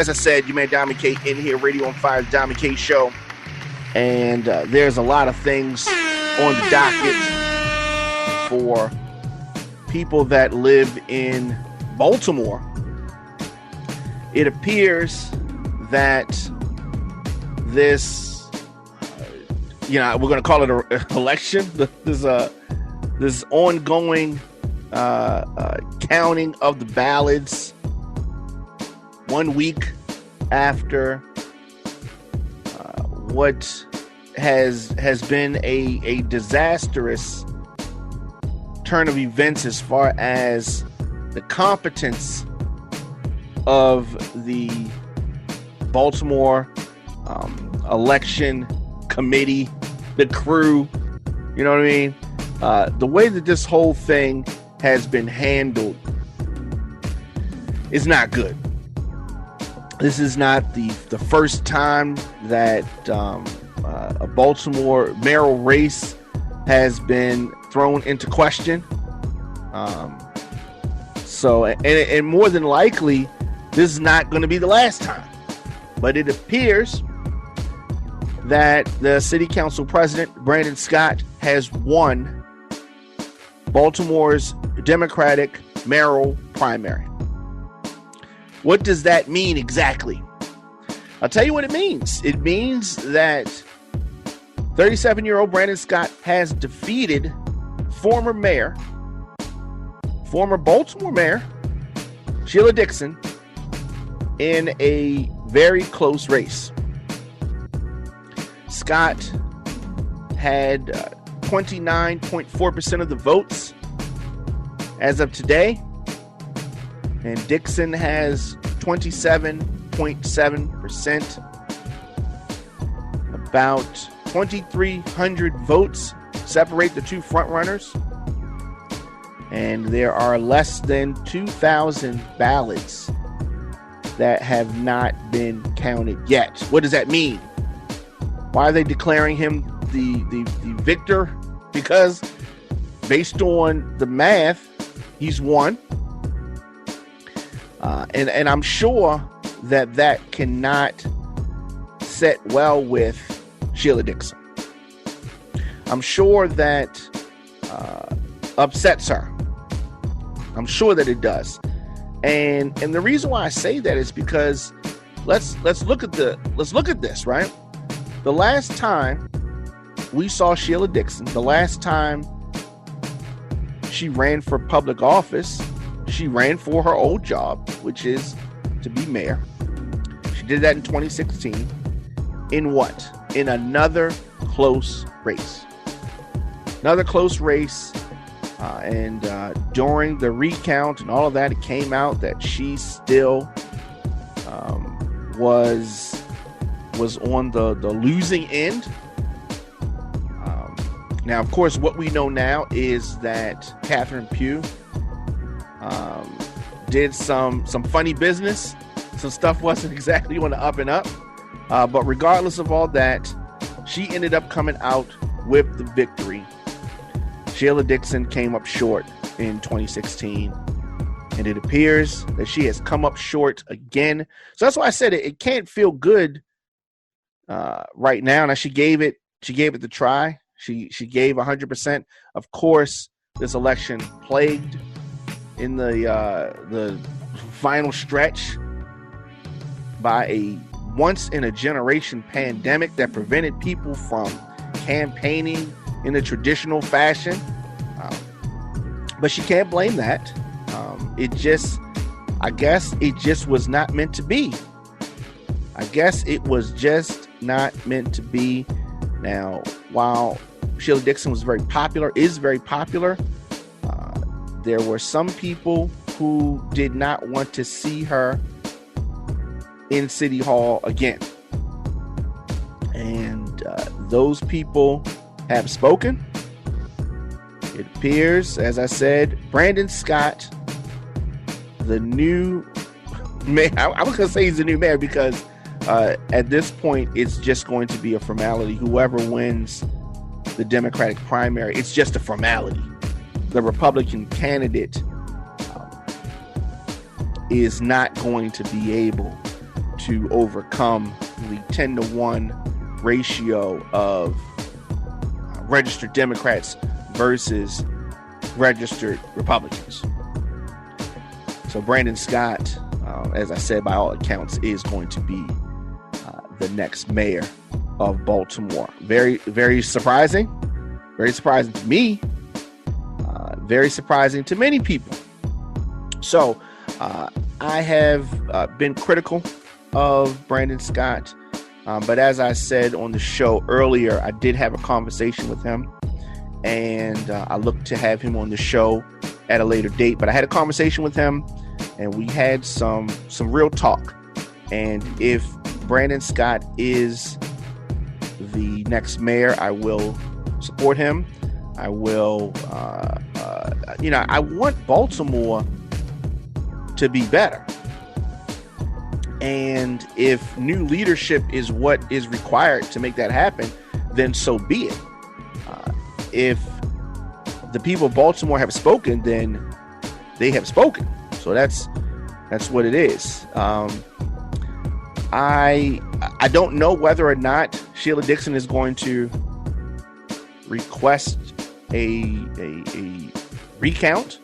As I said, you man Diamond K in here, Radio on Fire, Diamond K Show. And there's a lot of things on the docket for people that live in Baltimore. It appears that this, we're going to call it an election. This ongoing counting of the ballots 1 week after what has been a disastrous turn of events as far as the competence of the Baltimore election committee, the crew, you know what I mean? The way that this whole thing has been handled is not good. This is not the first time that a Baltimore mayoral race has been thrown into question. And more than likely, this is not going to be the last time. But it appears that the city council president, Brandon Scott, has won Baltimore's Democratic mayoral primary. What does that mean exactly? I'll tell you what it means. It means that 37-year-old Brandon Scott has defeated former Baltimore mayor, Sheila Dixon, in a very close race. Scott had 29.4% of the votes as of today, and Dixon has 27.7%. About 2,300 votes separate the two frontrunners, and there are less than 2,000 ballots that have not been counted yet. What does that mean? Why are they declaring him the victor? Because based on the math, he's won. And I'm sure that cannot set well with Sheila Dixon. I'm sure that upsets her. I'm sure that it does. And the reason why I say that is because let's look at this, right? The last time we saw Sheila Dixon, the last time she ran for public office, she ran for her old job, which is to be mayor. She did that in 2016. In what? In another close race. Another close race. And during the recount and all of that, it came out that she still was on the losing end. Now, of course, what we know now is that Catherine Pugh did some funny business. Some stuff wasn't exactly on the up and up. But regardless of all that, she ended up coming out with the victory. Sheila Dixon came up short in 2016. And it appears that she has come up short again. So that's why I said it can't feel good right now. Now she gave it the try. She gave 100%. Of course, this election plagued in the final stretch by a once in a generation pandemic that prevented people from campaigning in a traditional fashion. But she can't blame that. I guess it just was not meant to be. I guess it was just not meant to be. Now, while Sheila Dixon is very popular, there were some people who did not want to see her in City Hall again. And those people have spoken. It appears, as I said, Brandon Scott, the new mayor, I was going to say he's the new mayor because at this point, it's just going to be a formality. Whoever wins the Democratic primary, it's just a formality. The Republican candidate is not going to be able to overcome the 10-to-1 ratio of registered Democrats versus registered Republicans. So Brandon Scott, as I said, by all accounts, is going to be the next mayor of Baltimore. Very, very surprising. Very surprising to me. Very surprising to many people. So I have been critical of Brandon Scott. But as I said on the show earlier, I did have a conversation with him. And I look to have him on the show at a later date. But I had a conversation with him, and we had some real talk. And if Brandon Scott is the next mayor, I will support him. I will, I want Baltimore to be better. And if new leadership is what is required to make that happen, then so be it. If the people of Baltimore have spoken, then they have spoken. So that's what it is. I don't know whether or not Sheila Dixon is going to request a recount.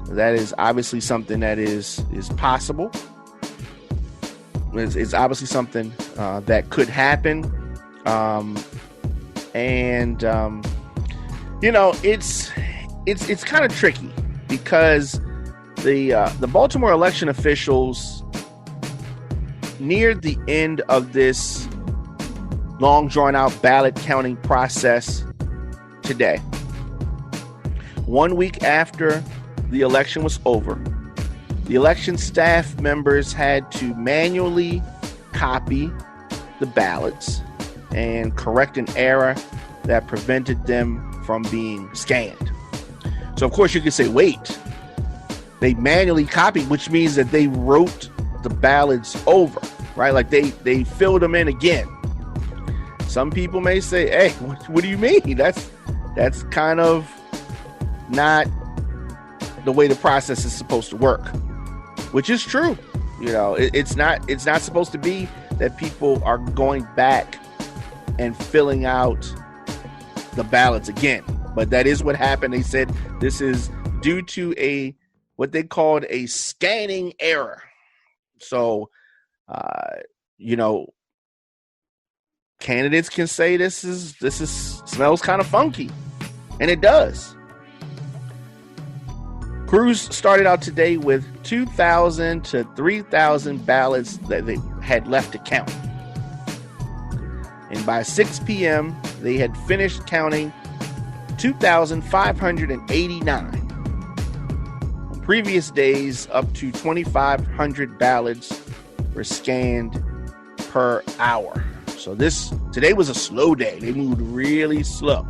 That is obviously something that is possible. It's obviously something that could happen. It's kind of tricky because the Baltimore election officials neared the end of this long drawn out ballot counting process today. 1 week after the election was over, the election staff members had to manually copy the ballots and correct an error that prevented them from being scanned. So of course you could say, wait, they manually copied, which means that they wrote the ballots over, right? Like they filled them in again. Some people may say, hey, what do you mean? That's kind of not the way the process is supposed to work, which is true. It's not supposed to be that people are going back and filling out the ballots again. But that is what happened. They said this is due to what they called a scanning error. So, candidates can say this smells kind of funky, and it does. Crews started out today with 2,000 to 3,000 ballots that they had left to count. And by 6 p.m., they had finished counting 2,589. On previous days, up to 2,500 ballots were scanned per hour. So today was a slow day. They moved really slow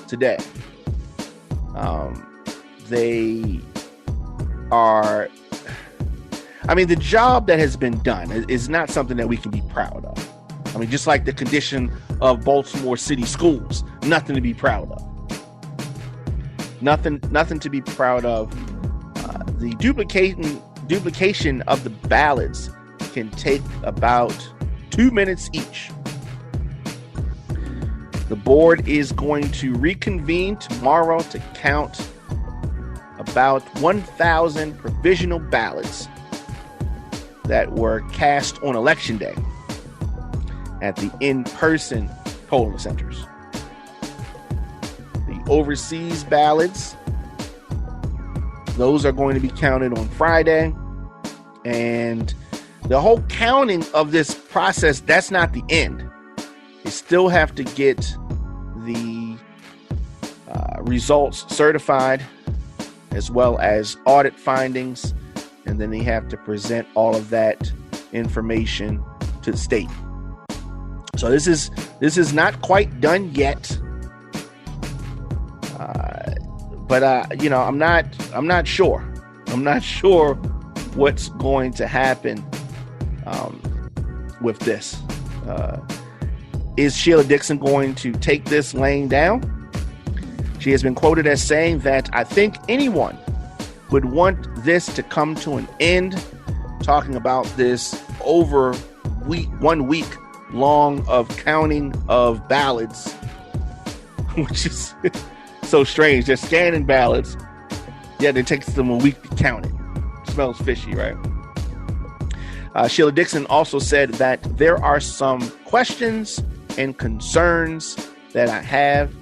today. The job that has been done is not something that we can be proud of. Just like the condition of Baltimore City schools, nothing to be proud of. Nothing to be proud of. The duplication of the ballots can take about 2 minutes each. The board is going to reconvene tomorrow to count about 1,000 provisional ballots that were cast on Election Day at the in-person polling centers. The overseas ballots, those are going to be counted on Friday. And the whole counting of this process, that's not the end. You still have to get the results certified, as well as audit findings, and then they have to present all of that information to the state. So this is not quite done yet, but I'm not sure. I'm not sure what's going to happen with this. Is Sheila Dixon going to take this laying down? She has been quoted as saying that, "I think anyone would want this to come to an end," talking about this week long of counting of ballots, which is so strange. They're scanning ballots, yet it takes them a week to count it. Smells fishy, right? Sheila Dixon also said that there are some questions and concerns that I have.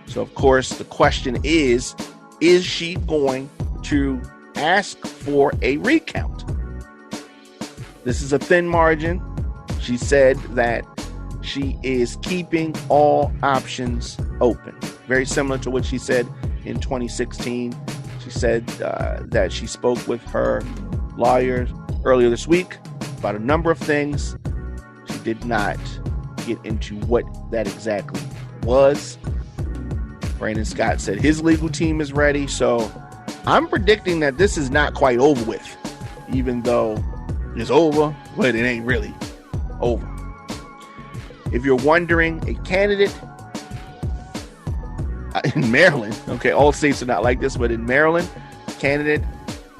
So, of course, the question is she going to ask for a recount? This is a thin margin. She said that she is keeping all options open. Very similar to what she said in 2016. She said that she spoke with her lawyers earlier this week about a number of things. She did not get into what that exactly was. Brandon Scott said his legal team is ready. So I'm predicting that this is not quite over with, even though it's over, but it ain't really over. If you're wondering, a candidate in Maryland, okay, all states are not like this, but in Maryland, candidate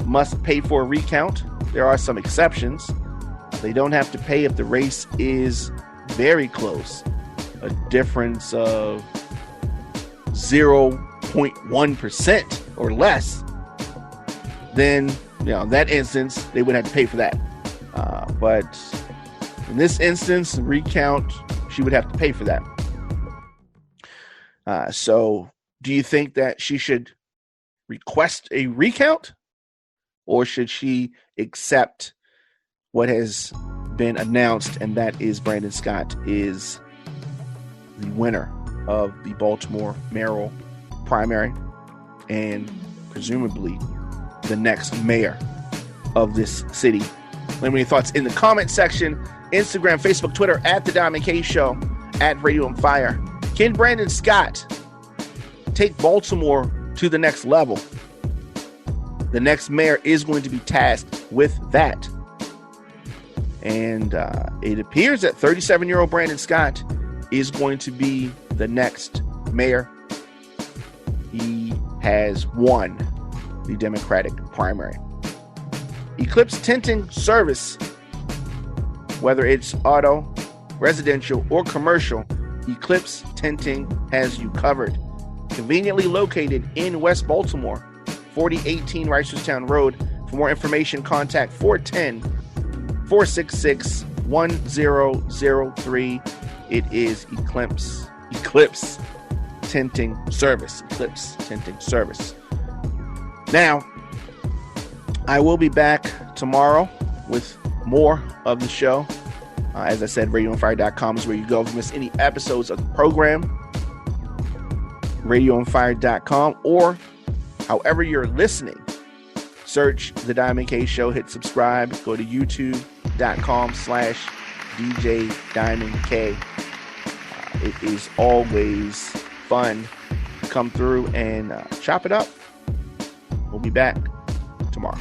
must pay for a recount. There are some exceptions. They don't have to pay if the race is very close, a difference of 0.1% or less. Then, in that instance, they would have to pay for that. But in this instance, recount, she would have to pay for that. So do you think that she should request a recount, or should she accept what has been announced, and that is Brandon Scott is the winner of the Baltimore mayoral primary and presumably the next mayor of this city? Let me know your thoughts in the comment section. Instagram, Facebook, Twitter, at The Diamond K Show, at Radio on Fire. Can Brandon Scott take Baltimore to the next level? The next mayor is going to be tasked with that. And it appears that 37-year-old Brandon Scott is going to be the next mayor. He has won the Democratic primary. Eclipse Tinting Service, whether it's auto, residential, or commercial, Eclipse Tinting has you covered. Conveniently located in West Baltimore, 4018 Reisterstown Road. For more information, contact 410-466-1003. It is Eclipse Tinting Service. Eclipse Tinting Service. Now, I will be back tomorrow with more of the show. As I said, radioonfire.com is where you go if you miss any episodes of the program. radioonfire.com, or however you're listening, search The Diamond K Show, hit subscribe, go to youtube.com/DJ Diamond K. It is always fun to come through and chop it up. We'll be back tomorrow.